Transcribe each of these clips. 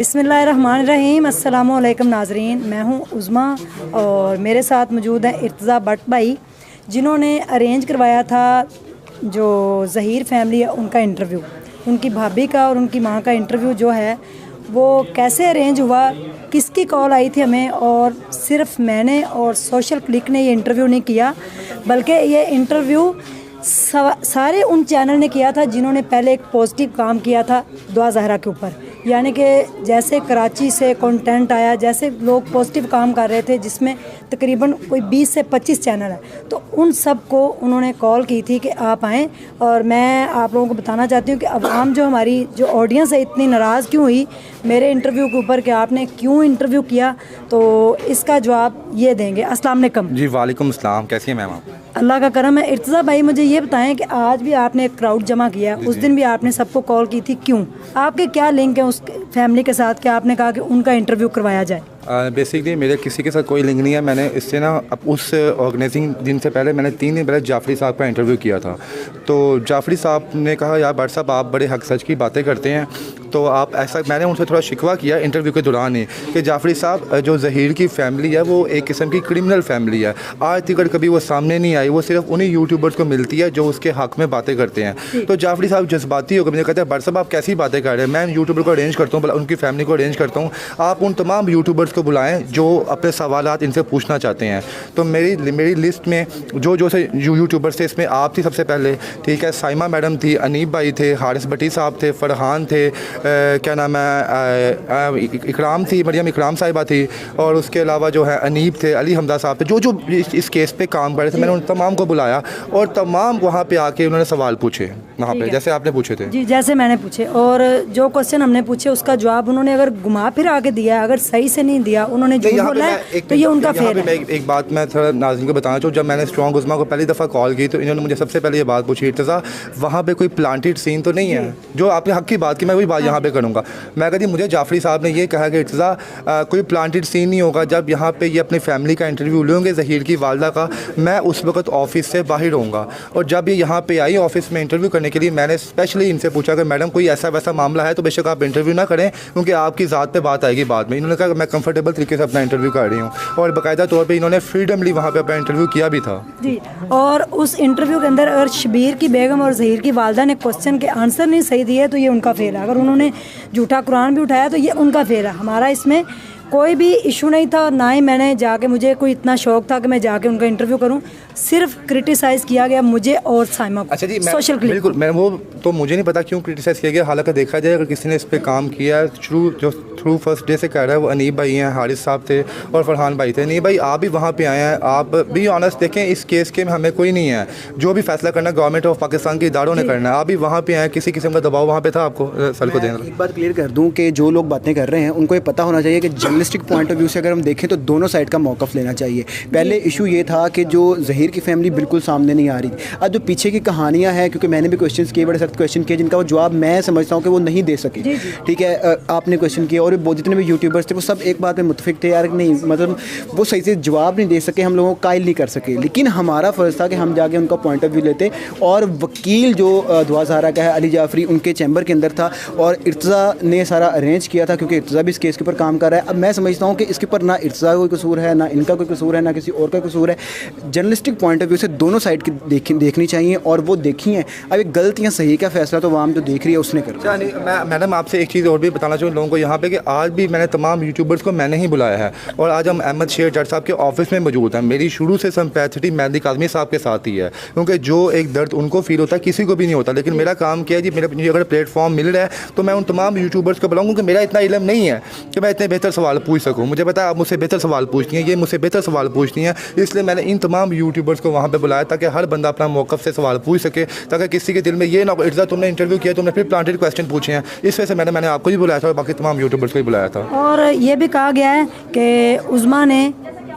बिस्मिल्लाहिर्रहमानिर्रहीम। अस्सलामुअलैकुम नाजरीन, मैं हूँ उज़मा और मेरे साथ मौजूद है इर्तज़ा भट्ट भाई, जिन्होंने अरेंज करवाया था जो ज़हीर फैमिली है उनका इंटरव्यू। उनकी भाभी का और उनकी माँ का इंटरव्यू जो है वो कैसे अरेंज हुआ, किसकी कॉल आई थी हमें, और सिर्फ मैंने और सोशल क्लिक ने ये इंटरव्यू नहीं किया, बल्कि ये इंटरव्यू सारे उन चैनल ने किया था जिन्होंने पहले एक पॉजिटिव काम किया था दुआ ज़हरा के ऊपर। यानी कि जैसे कराची से कंटेंट आया, जैसे लोग पॉजिटिव काम कर रहे थे, जिसमें तकरीबन कोई 20 से 25 चैनल है, तो उन सब को उन्होंने कॉल की थी कि आप आएँ। और मैं आप लोगों को बताना चाहती हूँ कि अवाम जो हमारी जो ऑडियंस है इतनी नाराज़ क्यों हुई मेरे इंटरव्यू के ऊपर कि आपने क्यों इंटरव्यू किया, तो इसका जवाब ये देंगे। अस्सलाम वालेकुम। जी वालेकुम अस्सलाम, कैसी हैं मैम आप? अल्लाह का करम है। इर्तज़ा भाई, मुझे ये बताएं कि आज भी आपने एक क्राउड जमा किया, उस दिन भी आपने सबको कॉल की थी, क्यों? आपके क्या लिंक है उस फैमिली के साथ कि आपने कहा कि उनका इंटरव्यू करवाया जाए? बेसिकली मेरे किसी के साथ कोई लिंक नहीं है। मैंने इससे ना उस ऑर्गेनाइजिंग दिन से पहले मैंने 3 दिन पहले जाफरी साहब का इंटरव्यू किया था। तो जाफरी साहब ने कहा यार भट्ट साहब आप बड़े हक सच की बातें करते हैं, तो आप ऐसा, मैंने उनसे थोड़ा शिकवा किया इंटरव्यू के दौरान ही कि जाफरी साहब जो ज़हीर की फ़ैमिली है वो एक किस्म की क्रिमिनल फैमिली है। आज तक कभी वो सामने नहीं आई, वो सिर्फ उन्हीं यूट्यूबर्स को मिलती है जो उसके हक़ में बातें करते हैं। तो जाफरी साहब जज्बाती होकर मुझे कहते हैं भट्ट साहब आप कैसी बातें कर रहे हैं, मैं यूट्यूबर को अरेंज करता हूँ, उनकी फैमिली को अरेंज करता हूँ, आप उन तमाम यूट्यूबर्स को बुलाएँ जो अपने सवालात इनसे पूछना चाहते हैं। तो मेरी लिस्ट में जो से यूट्यूबर्स थे, इसमें आप थी सबसे पहले, ठीक है, साइमा मैडम थी, अनीब भाई थे, हारिस भट्टी साहब थे, फ़रहान थे, क्या नाम है, इकराम थी, मरियम इकराम साहिबा थी, और उसके अलावा जो है अनीब थे, अली हमदा साहब थे, जो इस केस पे काम कर रहे थे। मैंने उन तमाम को बुलाया और तमाम वहाँ पे आके उन्होंने सवाल पूछे वहाँ पे, जैसे आपने पूछे थे। जी, जैसे मैंने पूछे, और जो क्वेश्चन हमने पूछे उसका जवाब उन्होंने अगर घुमा फिर आके दिया, अगर सही से नहीं दिया, उन्होंने झूठ बोला है, तो ये उनका फेल है। एक बात मैं थोड़ा नाज़रीन को बताना चाहूँ, जब मैंने स्ट्रॉन्ग उज़मा को पहली दफ़ा कॉल की तो इन्होंने मुझे सबसे पहले ये बात पूछी, इर्तज़ा वहाँ पे कोई प्लांटेड सीन तो नहीं है? जो आपने हक़ की बात की, मैं वही बात यहाँ पे करूँगा। मैं कहती मुझे जाफरी साहब ने ये कहा कि इर्तज़ा कोई प्लांटेड सीन नहीं होगा। जब यहाँ पे ये अपनी फैमिली का इंटरव्यू लेंगे ज़हीर की वालदा का, मैं उस वक्त ऑफिस से बाहर होऊंगा। और जब ये यहाँ पे आई ऑफिस में इंटरव्यू करने के लिए, मैंने स्पेशली इनसे पूछा कि मैडम कोई ऐसा वैसा मामला है तो बेशक आप इंटरव्यू ना करें, क्योंकि आपकी ज़ात पे बात आएगी बाद में। इन्होंने कहा मैं कंफर्टेबल तरीके से अपना इंटरव्यू कर रही हूँ, और बाकायदा तौर पर इन्होंने फ्रीडमली वहाँ पर अपना इंटरव्यू किया भी था। जी, और उस इंटरव्यू के अंदर अगर शबीर की बेगम और ज़हीर की वालदा ने क्वेश्चन के आंसर नहीं सही दिए तो ये उनका फेल है। अगर उन्होंने झूठा कुरान भी उठाया तो ये उनका फेल है। हमारा इसमें कोई भी इशू नहीं था, और ना ही मैंने जाके, मुझे कोई इतना शौक था कि मैं जाके उनका इंटरव्यू करूं। सिर्फ क्रिटिसाइज़ किया गया मुझे और साइमा को। अच्छा जी, सोशल क्लिप। बिल्कुल, मैं वो तो मुझे नहीं पता क्यों क्रिटिसाइज़ किया गया। हालांकि देखा जाए अगर किसी ने इस पर काम किया है थ्रू फर्स्ट डे से कर रहा है, वो अनीब भाई हैं, हारिस साहब थे और फरहान भाई थे। अनीब भाई आप भी वहाँ पे आए हैं, आप भी ऑनेस्ट देखें, इस केस के में हमें कोई नहीं है, जो भी फैसला करना गवर्नमेंट ऑफ पाकिस्तान के इदारों ने करना है। आप भी वहाँ पे आए, किसी किस्म का दबाव वहाँ पे था आपको? सर को देना, एक बात क्लियर कर दूँ कि जो लोग बातें कर रहे हैं उनको ये पता होना चाहिए कि जर्नलिस्टिक पॉइंट ऑफ व्यू से अगर हम देखें तो दोनों साइड का मौक़िफ़ लेना चाहिए। पहले इशू ये था कि जो ज़हीर की फैमिली बिल्कुल सामने नहीं आ रही थी। अब जो पीछे की कहानियाँ हैं, क्योंकि मैंने भी क्वेश्चन किए, बड़े सख्त क्वेश्चन किए, जिनका वो जवाब मैं समझता हूँ कि वो नहीं दे सके, ठीक है, आपने क्वेश्चन किया, और वो जितने भी यूट्यूबर्स थे वो सब एक बात में मुत्तफिक थे यार, नहीं मतलब वो सही से जवाब नहीं दे सके, हम लोगों को कायल नहीं कर सके। लेकिन हमारा फ़र्ज़ था कि हम जाके उनका पॉइंट ऑफ व्यू लेते, और वकील जो दुआ ज़हरा का है अली जाफरी, उनके चैम्बर के अंदर था, और इर्तज़ा ने सारा अरेंज किया था, क्योंकि इर्तज़ा भी इस केस के ऊपर काम कर रहा है। अब मैं समझता हूँ कि इसके ऊपर ना इर्तज़ा कोई कसूर है, ना इनका कोई कसूर है, ना किसी और का कसूर है। जर्नलिस्टिक पॉइंट ऑफ व्यू से दोनों साइड की देखनी चाहिए, और वो देखी हैं। अब एक गलत या सही का फैसला तो आवाम जो देख रही है उसने कर। मैं मैडम आपसे एक चीज़ और भी बताना चाहूँ लोगों को यहाँ पे, कि आज भी मैंने तमाम यूट्यूबर्स को मैंने ही बुलाया है, और आज हम अहमद शेर जट साहब के ऑफिस में मौजूद हैं। मेरी शुरू से सिंपैथी मेहदी काज़मी साहब के साथ ही है, क्योंकि जो एक दर्द उनको फील होता है किसी को भी नहीं होता। लेकिन मेरा काम क्या है जी, मुझे अगर प्लेटफॉर्म मिल रहा है तो मैं उन तमाम यूट्यूबर्स को बुलाऊंगा, कि मेरा इतना इल्म नहीं है कि मैं इतने बेहतर सवाल पूछ सकूँ। मुझे पता है आप मुझसे बेहतर सवाल पूछती हैं, ये मुझसे बेहतर सवाल पूछती हैं, इसलिए मैंने इन तमाम यूट्यूबर्स को वहाँ पर बुलाया ताकि हर बंदा अपना मौक़िफ़ से सवाल पूछ सके, ताकि किसी के दिल में ये ना हो इर्तज़ा तुमने इंटरव्यू किया, तुमने फिर प्लांटेड क्वेश्चन पूछे हैं। इस वजह से मैंने आपको भी बुलाया था और बाकी तमाम यूट्यूबर्स को भी बुलाया था। और ये भी कहा गया है कि उज़मा ने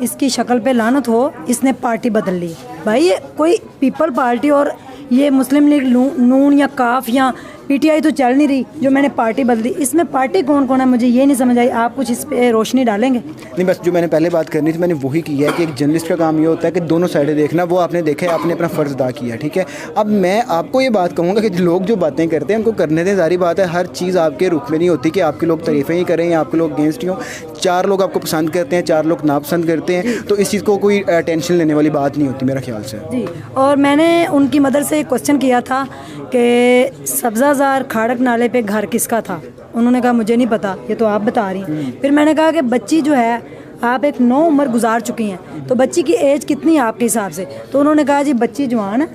इसकी शक्ल पे लानत हो, इसने पार्टी बदल ली। भाई ये कोई पीपल पार्टी और ये मुस्लिम लीग नून या काफ या पीटीआई तो चल नहीं रही, जो मैंने पार्टी बदली, इसमें पार्टी कौन कौन है मुझे ये नहीं समझ आई। आप कुछ इस पे रोशनी डालेंगे? नहीं, बस जो मैंने पहले बात करनी थी मैंने वही की है कि एक जर्नलिस्ट का काम ये होता है कि दोनों साइडें देखना। वो आपने देखा है, आपने अपना फ़र्ज़ अदा किया, ठीक है। अब मैं आपको ये बात कहूँगा कि लोग जो बातें करते हैं उनको करने दें, सारी बात है। हर चीज़ आपके रुख में नहीं होती कि आपके लोग तारीफ़ें ही करें या आपके लोग अगेंस्ट ही हों। 4 लोग आपको पसंद करते हैं, 4 लोग नापसंद करते हैं, तो इस चीज़ को कोई टेंशन लेने वाली बात नहीं होती मेरा ख्याल से। जी, और मैंने उनकी मदर से क्वेश्चन किया था कि सब्ज़ाज़ार खाड़क नाले पे घर किसका था। उन्होंने कहा मुझे नहीं पता, ये तो आप बता रही हैं। फिर मैंने कहा कि बच्ची जो है, आप एक 9 उम्र गुजार चुकी हैं, तो बच्ची की एज कितनी है आपके हिसाब से? तो उन्होंने कहा जी बच्ची जवान है,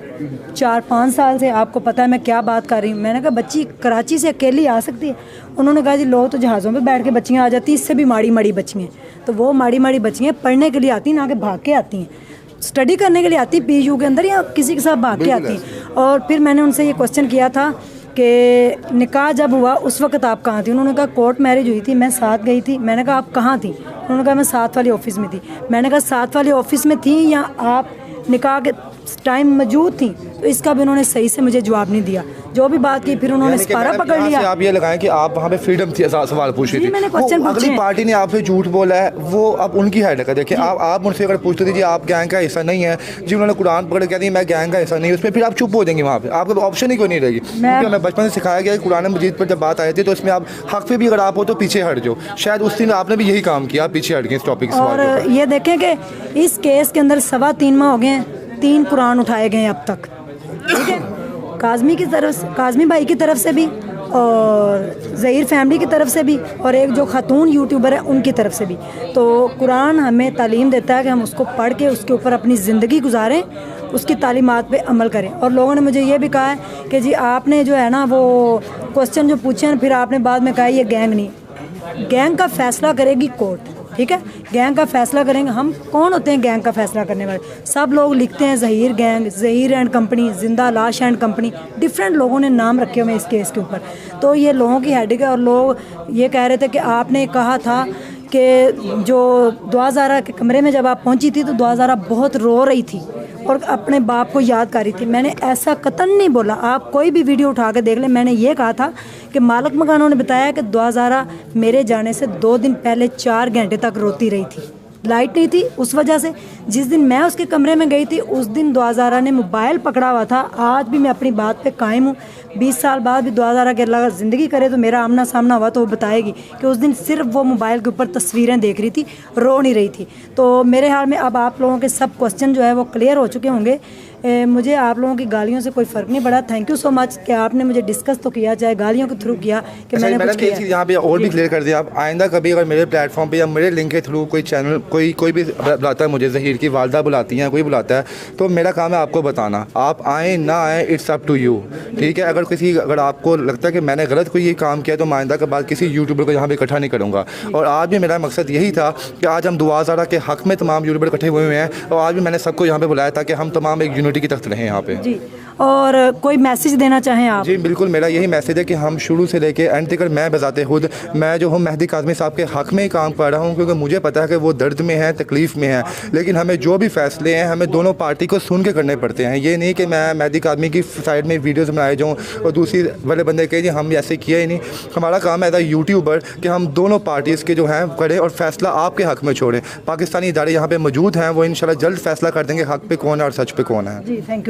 4-5 साल से। आपको पता है मैं क्या बात कर रही हूँ। मैंने कहा बच्ची कराची से अकेली आ सकती है? उन्होंने कहा जी लोग तो जहाज़ों पे बैठ के बच्चियाँ आ जाती हैं, इससे भी माड़ी माड़ी बच्चियाँ। तो वो माड़ी माड़ी बच्चियाँ पढ़ने के लिए आती हैं, ना कि भाग के आती हैं, स्टडी करने के लिए आती पीयू के अंदर या किसी के साथ भाग के आती हैं। और फिर मैंने उनसे ये क्वेश्चन किया था कि निकाह जब हुआ उस वक्त आप कहाँ थी? उन्होंने कहा कोर्ट मैरिज हुई थी, मैं साथ गई थी। मैंने कहा आप कहाँ थी? उन्होंने कहा मैं साथ वाली ऑफिस में थी। मैंने कहा साथ वाली ऑफिस में थी या आप निकाह के टाइम मौजूद थी? तो इसका भी उन्होंने सही से मुझे जवाब नहीं दिया। जो भी बात की फिर उन्होंने सिपारा पकड़ लिया। आप ये लगाएं कि आप वहाँ पे फ्रीडम थी, सवाल पूछ रही थी, मैंने क्वेश्चन पूछे। अगली पार्टी ने आपसे झूठ बोला है, वो अब उनकी हेड है। देखिए आप मुझसे अगर पूछते थे जी आप गैंग का हिस्सा नहीं है जी, उन्होंने कुरान पकड़ के कहती मैं गैंग का हिस्सा नहीं, उसमें फिर आप चुप हो जाएंगे, वहाँ पे आपका ऑप्शन ही कोई नहीं रहेगी। क्योंकि हमें बचपन से सिखाया गया कि कुरान मजीद पर जब बात आई थी तो इसमें आप हक पे भी अगर आप हो तो पीछे हट जाओ। शायद उस दिन आपने भी यही काम किया, आप पीछे हट गए इस टॉपिक से। और ये देखें कि इस केस के अंदर 3.25 माह हो गए हैं, 3 कुरान उठाए गए हैं अब तक, ठीक है। काज़मी की तरफ से, काज़मी भाई की तरफ से भी और ज़हीर फैमिली की तरफ से भी, और एक जो खातून यूट्यूबर है उनकी तरफ से भी। तो कुरान हमें तालीम देता है कि हम उसको पढ़ के उसके ऊपर अपनी ज़िंदगी गुजारें, उसकी तालीमात पे अमल करें। और लोगों ने मुझे ये भी कहा है कि जी आपने जो है ना वो क्वेश्चन जो पूछे हैं फिर आपने बाद में कहा ये गैंग नहीं, गैंग का फ़ैसला करेगी कोर्ट, ठीक है। गैंग का फैसला करेंगे हम। कौन होते हैं गैंग का फैसला करने वाले? सब लोग लिखते हैं Zaheer gang, Zaheer and company, जिंदा लाश एंड कंपनी, डिफरेंट लोगों ने नाम रखे हुए हैं इस केस के ऊपर। तो ये लोगों की हेडेक है। और लोग ये कह रहे थे कि आपने कहा था कि जो दुआ ज़ारा के कमरे में जब आप पहुंची थी तो दुआ ज़ारा बहुत रो रही थी और अपने बाप को याद कर रही थी। मैंने ऐसा कतन नहीं बोला, आप कोई भी वीडियो उठा के देख लें। मैंने ये कहा था कि मालिक मकानों ने बताया कि दुआ ज़ारा मेरे जाने से 2 दिन पहले 4 घंटे तक रोती रही थी। लाइट नहीं थी उस वजह से। जिस दिन मैं उसके कमरे में गई थी उस दिन दुआ ज़ारा ने मोबाइल पकड़ा हुआ था। आज भी मैं अपनी बात पे कायम हूँ। 20 साल बाद भी दुआ ज़ारा के अल्लाह ज़िंदगी करे तो मेरा आमना सामना हुआ तो वो बताएगी कि उस दिन सिर्फ वो मोबाइल के ऊपर तस्वीरें देख रही थी, रो नहीं रही थी। तो मेरे हाल में अब आप लोगों के सब क्वेश्चन जो है वो क्लियर हो चुके होंगे। मुझे आप लोगों की गालियों से कोई फ़र्क नहीं पड़ा। थैंक यू सो मच कि आपने मुझे डिस्कस तो किया, चाहे गालियों के थ्रू किया कि मैंने कुछ किया। यहाँ पे और भी क्लियर कर दिया। आप आइंदा कभी अगर मेरे प्लेटफॉर्म पे या मेरे लिंक के थ्रू कोई चैनल कोई भी बुलाता है, मुझे ज़हीर की वालदा बुलाती हैं, कोई बुलाता है, तो मेरा काम है आपको बताना। आप आएँ ना आएँ इट्स अप टू यू, ठीक है। अगर आपको लगता है कि मैंने गलत कोई ये काम किया तो मैं आइंदा के बाद किसी यूट्यूबर को यहाँ पे इकट्ठा नहीं करूँगा। और आज भी मेरा मकसद यही था कि आज हम दुआ ज़ारा के हक़ में तमाम यूट्यूबर इकट्ठे हुए हैं और आज भी मैंने सबको यहाँ पे बुलाया था कि हम तमाम एक यूनिटी की तख्त रहें यहाँ पे जी। और कोई मैसेज देना चाहें आप? जी बिल्कुल, मेरा यही मैसेज है कि हम शुरू से लेके एंड तक मैं बजाते खुद मैं जो हूँ मेहदी काज़मी साहब के हक़ में ही काम कर रहा हूँ, क्योंकि मुझे पता है कि वो दर्द में है, तकलीफ़ में है। लेकिन हमें जो भी फ़ैसले हैं हमें दोनों पार्टी को सुन के करने पड़ते हैं। ये नहीं कि मैं मेहदी काज़मी की साइड में वीडियोज़ बनाए जाऊँ और दूसरी वाले बंदे कहें जी हम ऐसे किया ही नहीं। हमारा काम है एज अ यूट्यूबर कि हम दोनों पार्टीज़ के जो हैं करें और फ़ैसला आपके हक़ में छोड़ें। पाकिस्तानी इदारे यहाँ पर मौजूद हैं, वो इंशाल्लाह जल्द फ़ैसला कर देंगे हक़ पे कौन है और सच पे कौन है। जी थैंक यू।